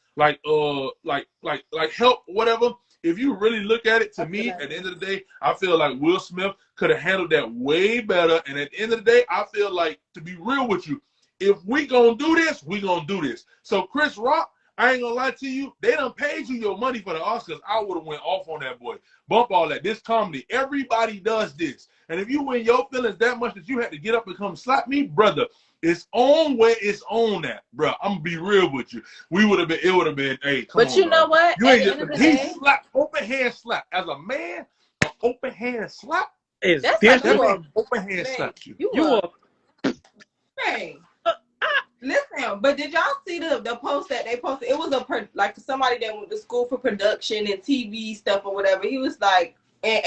help, whatever. If you really look at it, to me, at the end of the day, I feel like Will Smith could have handled that way better. And at the end of the day, I feel like, to be real with you, if we gonna do this, we gonna do this. So Chris Rock, I ain't gonna lie to you, they done paid you your money for the Oscars. I would have went off on that boy. Bump all that. This comedy, everybody does this. And if you win your feelings that much that you had to get up and come slap me, brother, it's on where it's on at, bro. I'm gonna be real with you. It would have been, hey, come on. But you know what? You ain't At the end of the day, slap, open hand slap. As a man, an open hand slap. That's like Open hand slap you. You are. Hey. Listen, but did y'all see the post that they posted? It was like somebody that went to school for production and TV stuff or whatever. He was like, an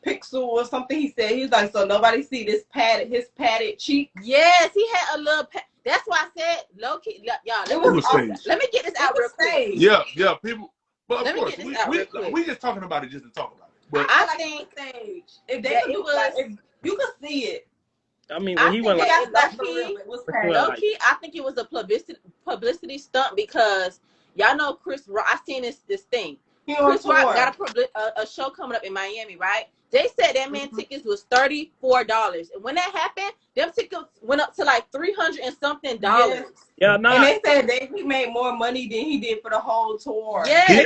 8-pixel or something. He said, he was like, so nobody see his padded cheek. Yes, he had a little. That's why I said low key. Y'all, let me get this out real quick. Yeah, people. But of course, we just talking about it just to talk about it. But I think stage. If they could do if you could see it. I mean, when he went like low key, I think it was a publicity stunt, because y'all know Chris Rock. I seen this thing. Chris Rock got a show coming up in Miami, right? They said that man tickets was $34, and when that happened, them tickets went up to like $300 and something. Yeah, nah. And they said he made more money than he did for the whole tour. Yeah, he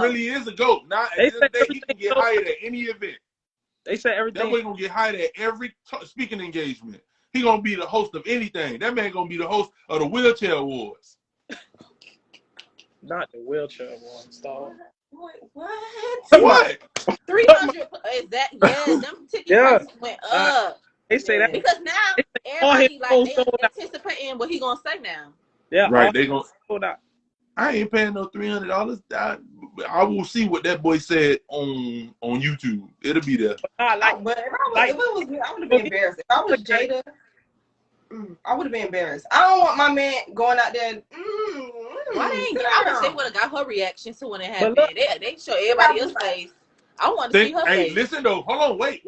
really is a GOAT. Now, at the end of the day, he can get hired at any event. They said everything. That boy gonna get hired at every speaking engagement. He gonna be the host of anything. That man gonna be the host of the wheelchair awards. Not the wheelchair one, dog. What? 300 is that? Yeah, them ticket prices went up. They say that Because now everybody like they anticipating what he gonna say now. Yeah, right. They gonna. sold out. I ain't paying no $300. I will see what that boy said on YouTube. It'll be there. But if it was me, I would have been embarrassed. If I was Jada, I would have been embarrassed. I don't want my man going out there. Why they ain't? I wish they would have got her reaction to when it happened. They show everybody else's face. I want to see her face. Hey, listen though. Hold on. Wait.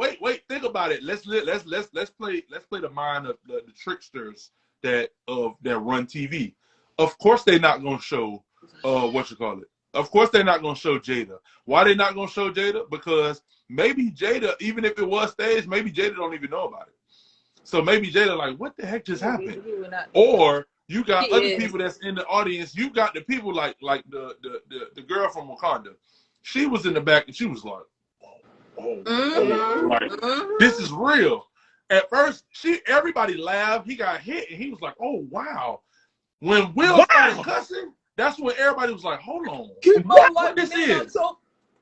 Think about it. Let's play the mind of the tricksters that run TV. Of course they're not gonna show Of course they're not gonna show Jada. Why they not gonna show Jada? Because maybe Jada, even if it was staged, maybe Jada don't even know about it. So maybe Jada like, what the heck just happened? Or you got other people that's in the audience. You got the people like the girl from Wakanda. She was in the back and she was like, this is real. At first, everybody laughed. He got hit and he was like, oh wow. When Will started cussing, that's when everybody was like, hold on. What this is?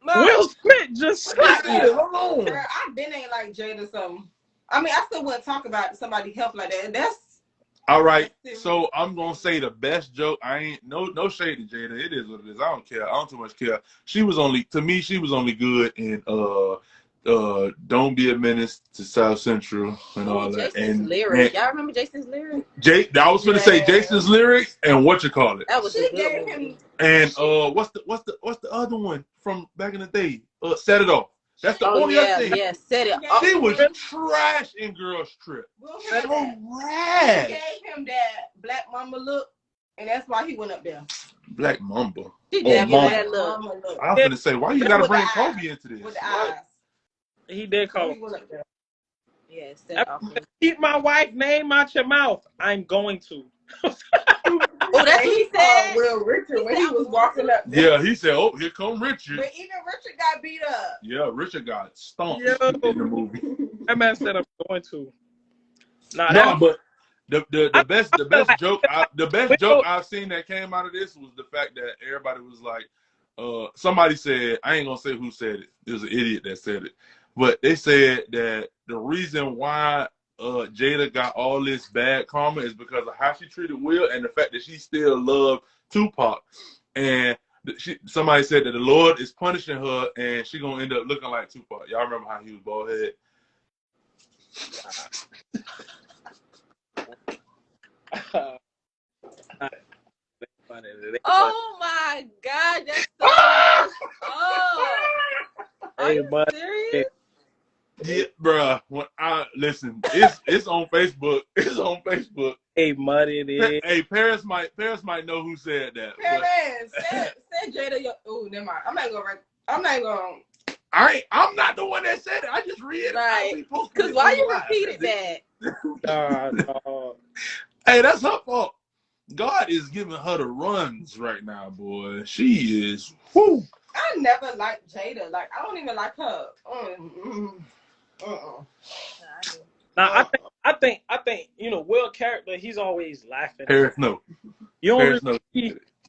Will Smith just slapped it. Hold on. Girl, I been ain't like Jada something. I mean, I still wouldn't talk about somebody help like that. That's all right. So I'm gonna say the best joke. I ain't no shade to Jada. It is what it is. I don't care. I don't too much care. She was only good in Don't Be a Menace to South Central and all that. Jason's lyrics. Y'all remember Jason's lyrics? I was gonna say Jason's lyrics and what you call it. That was a good one. And what's the other one from back in the day? Set It Off. That's the only other thing. Yeah, Set It Off. She was trash in Girls Trip. He gave him that Black Mamba look, and that's why he went up there. Black Mamba. He did that look. I was gonna say, why you gotta bring Kobe into this? With the eyes. He did call him. Yeah, Set It Off. Keep my wife's name out your mouth. I'm going to. Oh, that's what he said. Will Richard when he was walking up there. Yeah, he said, "Oh, here come Richard." But even Richard got beat up. Yeah, Richard got stomped in the movie. That man said, "I'm going to." But the best joke I've seen that came out of this was the fact that everybody was like, somebody said, I ain't gonna say who said it. It was an idiot that said it, but they said that the reason why Jada got all this bad karma is because of how she treated Will and the fact that she still loved Tupac. And somebody said that the Lord is punishing her and she gonna end up looking like Tupac. Y'all remember how he was bald head? Oh my God, that's so Are you serious? Yeah, bruh. When listen, it's on Facebook. It's on Facebook. Hey, Muddy, it is. Hey, Paris might know who said that. Paris, said Jada. Oh, never mind. I'm not going. I'm not the one that said it. I just read it. Right. Because why you repeated that? Hey, that's her fault. God is giving her the runs right now, boy. She is. Whoo. I never liked Jada. Like, I don't even like her. Now I think Will character, he's always laughing. Paris, no. You don't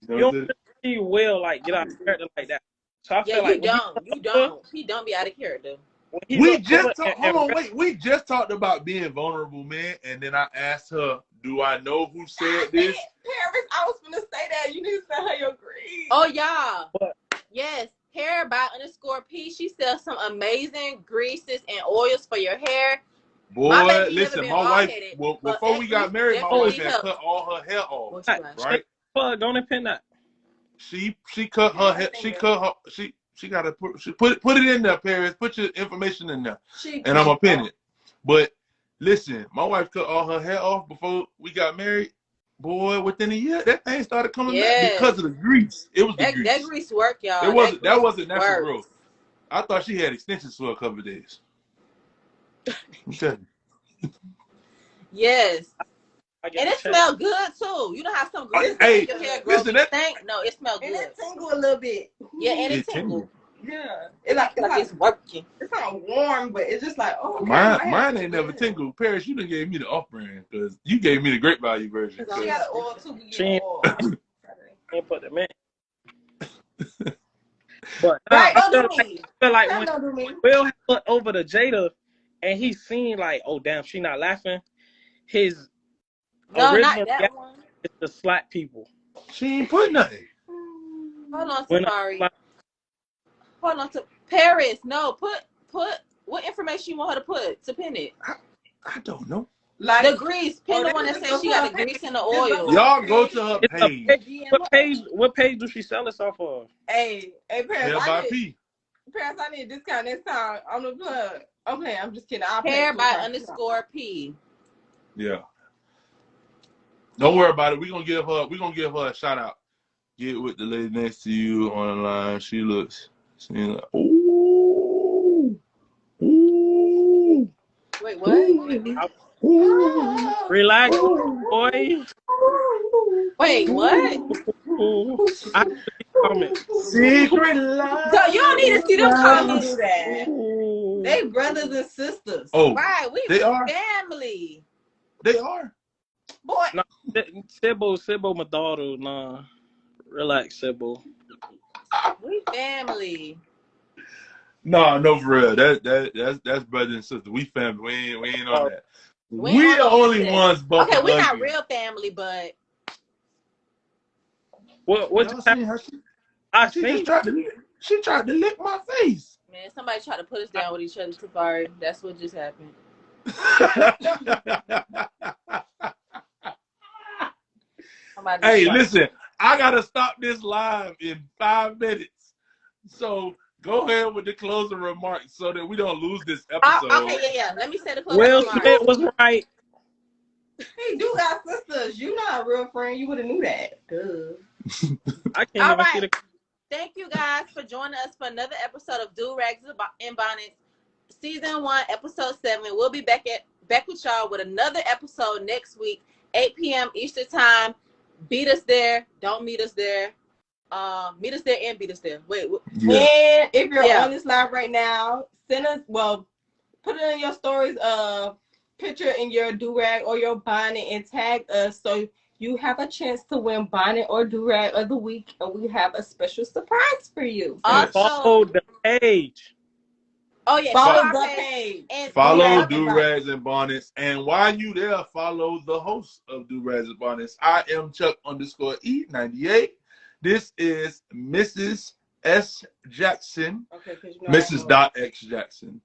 really see Will like get out of character like that. So I feel like you don't. He don't be out of character. We just talked about being vulnerable, man, and then I asked her, do I know who said this? Paris, I was gonna say that. You need to send her your grease. Oh yeah. Yes. Hair by _P. She sells some amazing greases and oils for your hair. Boy, listen, my wife. Well, before we got married, my wife had cut all her hair off. Right? Don't pin that. She cut her hair. She got to put it in there, Paris. Put your information in there, and I'm gonna pin it. But listen, my wife cut all her hair off before we got married. Boy, within a year, that thing started coming back because of the grease. It was the grease. That grease work, y'all. That wasn't natural growth. I thought she had extensions for a couple of days. Okay. Yes. And it smells good too. You know how some grease make your hair grow? No, it smells good. And it tingle a little bit. Yeah, and it tingle. Yeah. It's like it's working. It's not warm, but it's just like, oh. Mine ain't never tingled. Paris, you done gave me the off-brand because you gave me the great value version. She got oil too. She ain't put them in. But Right, I don't feel do like me. when Don't do me. Will had looked over to Jada and he seen like, oh damn, she not laughing. His No, not original that reaction one. is to slap people. She ain't put nothing. Hold on, When I Safari. slap, Hold on to Paris. No, put what information you want her to put to pin it. I don't know. Like, The grease. Pin the one that says she got the grease and the oil. Y'all go to her it's a page. what page do she sell us off of? Hey, Paris, Hair by P. Paris, I need a discount next time on the plug. Okay, I'm just kidding. I'll Hair pay by $2. _P. Yeah. Don't worry about it. We're gonna give her a shout out. Get with the lady next to you on the line. She looks like, ooh. Ooh. Wait, what? Ooh. Relax, boy. Wait, what? I have to read the comments. Secret life. So you don't need to see them comments. Do that. They brothers and sisters. Oh, Right, we they are. family. They are. Boy. No, Sibo, my daughter. Nah, relax, Sibo. We family. No, for real. That's brother and sister. We family. We ain't on that. We We on the only this. ones bumping. Okay, we're not ugly. real family, but What Y'all you seen her? I She seen just tried to lick my face. man, somebody tried to put us down with each other, Safari. That's what just happened. Somebody Hey, tried- listen, I gotta stop this live in 5 minutes. So go ahead with the closing remarks so that we don't lose this episode. Okay, yeah. Let me say the closing Will remarks. Smith was right. He do got sisters. You not a real friend. You would have knew that. I can't All even see right. the. Thank you guys for joining us for another episode of Durags and Bonnets, Season 1, Episode 7. We'll be back with y'all with another episode next week, 8 p.m. Eastern Time. Beat us there. Don't meet us there. Meet us there and beat us there. Wait. Yeah. And if you're Yeah. on this live right now, send us, put it in your stories, picture in your durag or your bonnet and tag us so you have a chance to win bonnet or durag of the week, and we have a special surprise for you. Yes. Follow the page. Oh yeah, Follow our the page. page. And Follow Durags and Durags and Bonnets. And while you there, follow the host of Durags and Bonnets. I am Chuck_E98. This is Mrs.sjackson. Okay, Mrs.X.Jackson.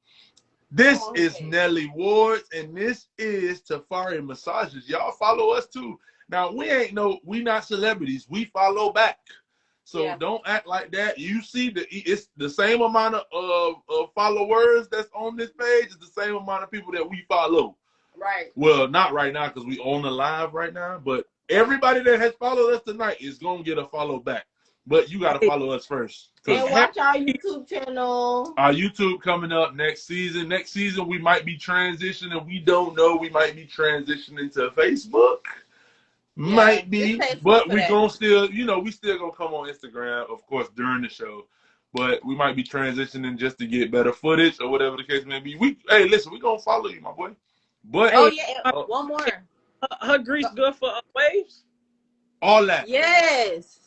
This is Nellywards, and this is Tafarimassages. Y'all follow us too. Now we not celebrities. We follow back. So don't act like that. You see it's the same amount of followers that's on this page. It's the same amount of people that we follow. Right. Well, not right now because we on the live right now, but everybody that has followed us tonight is gonna get a follow back. But you gotta follow us first. And watch our YouTube channel. Our YouTube coming up next season. Next season we might be transitioning. We don't know. We might be transitioning to Facebook. Might be, but we gonna still, we still gonna come on Instagram, of course, during the show. But we might be transitioning just to get better footage or whatever the case may be. Hey, listen, we gonna follow you, my boy. But one more. Her grease good for waves. All that. Yes.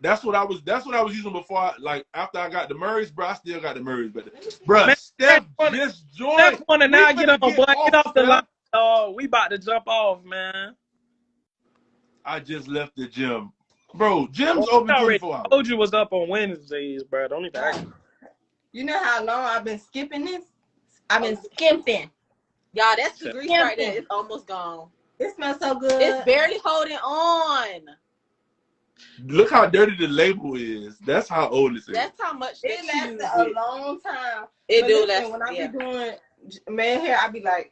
That's what I was using before. After I got the Murrays, bro, I still got the Murrays, bro. Steph just joined. Steph wanna now get on, boy. Get off the line. Oh, we about to jump off, man. I just left the gym. Bro, gym's open 24 hours. I told you was up on Wednesdays, bro. Don't even act. You know how long I've been skipping this? I've been skimping. Y'all, that's the grease right there. It's almost gone. It smells so good. It's barely holding on. Look how dirty the label is. That's how old it is. That's how much it lasted a long time. It do last. When I be doing man hair, I be like,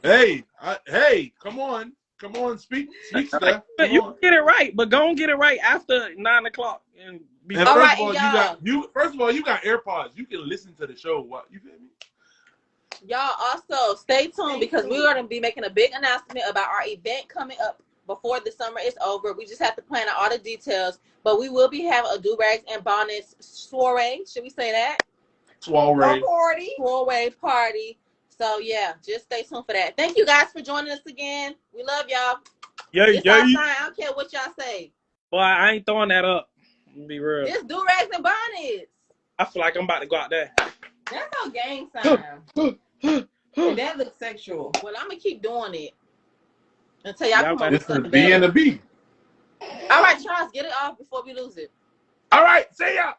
hey, come on, speak stuff. You get it right, but go and get it right after 9 o'clock. And first of all, you got AirPods. You can listen to the show. What you feel me? Y'all also stay tuned because we're going to be making a big announcement about our event coming up before the summer is over. We just have to plan out all the details, but we will be having a Durags and Bonnets soiree. Should we say that? Soiree party. So yeah, just stay tuned for that. Thank you guys for joining us again. We love y'all. It's our time. I don't care what y'all say. Boy, I ain't throwing that up. Be real. It's Durags and Bonnets. I feel like I'm about to go out there. That's our gang sign. And that looks sexual. Well, I'm gonna keep doing it until y'all Y'all come up might- with It's the something B and better. the B. All right, Charles, get it off before we lose it. All right, see ya.